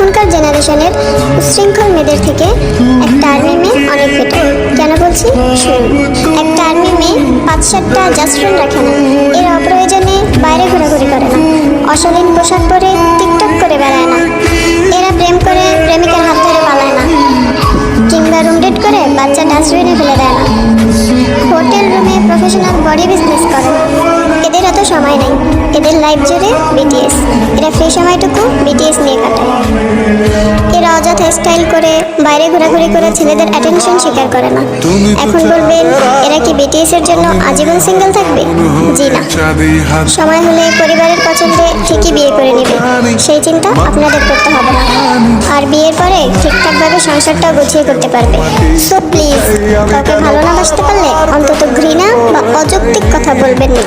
এখনকার জেনারেশনের উচ্ছৃঙ্খল মেয়েদের থেকে একটা আর্মি মেয়ে অনেক বেটার। কেন বলছি শুনুন। একটা আর্মি মেয়ে 5-7টা জাস্ট ফ্রেন্ড রাখে না, এরা অপ্রয়োজনে বাইরে ঘোরাঘুরি করে না, অশালীন পোশাক পরে টিকটক করে বেড়ায় না, এরা প্রেম করে প্রেমিকের হাত ধরে পালায় না, কিংবা রুম ডেট করে বাচ্চা ডাস্টবিনে ফেলে দেয় না, হোটেল রুমে প্রফেশনাল বডি বিজনেস করে না। এদের এত সময় নেই, এদের লাইফ জুড়ে বিটিএস। এরা ফ্রি সময়টুকু বিটিএস নিয়ে কাটায়। এরা অযথা স্টাইল করে বাইরে ঘোরাঘুরি করে ছেলেদের অ্যাটেনশন স্বীকার করে না। এখন বলবেন এরা কি বিটিএস এর জন্য আজীবন সিঙ্গেল থাকবে? জি না, সময় হলে পরিবারের পছন্দে ঠিকই বিয়ে করে নেবে, সেই চিন্তা আপনাদের করতে হবে না। আর বিয়ের পরে ঠিকঠাকভাবে সংসারটাও গুছিয়ে করতে পারবে। সো প্লিজ, কাউকে ভালো না বাসতে পারলে অন্তত ঘৃণা বা অযৌক্তিক কথা বলবেন না।